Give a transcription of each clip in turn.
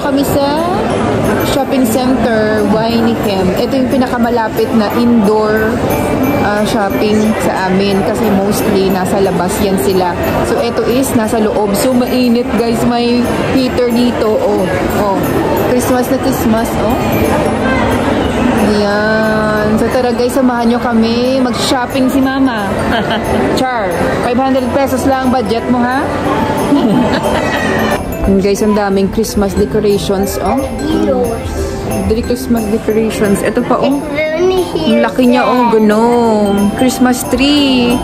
kami sa shopping center, Wynecam. Ito yung pinakamalapit na indoor shopping sa amin kasi mostly nasa labas yan sila. So, ito is nasa loob. So, mainit guys. May heater dito. Oh, oh. Christmas na Christmas. Oh. Ayan. So, tara guys, samahan nyo kami. Mag-shopping si Mama. Char. 500 pesos lang budget mo, ha? Guys, ang daming Christmas decorations, oh. Christmas decorations. Ito pa, oh. Ang laki niya, oh. Gnome. Christmas tree.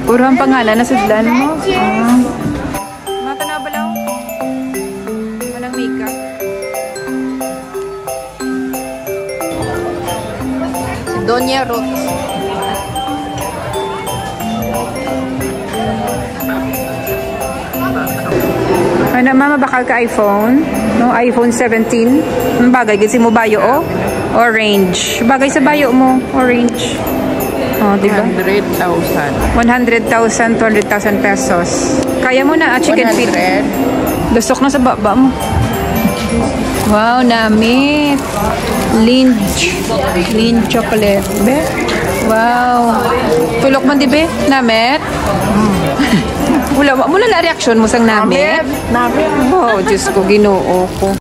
Puro ang pangalan na sudlan mo. Mata na balaw. Walang makeup. Si Doña Ruth. Ano mama, bakal ka iPhone? No, iPhone 17. Ang bagay, kasi mo bayo, oh? Orange. Bagay sa bayo mo, orange. Oh, diba? 100,000. 100,000, 200,000 pesos. Kaya mo na, chicken feet. Lusok na sa baba mo. Wow, namit. Lindt chocolate. Be? Wow. Tulok man, di be? Namit? Mula na reaksyon mo sang namit? Namit. Oh, Diyos ko, ginoo ko.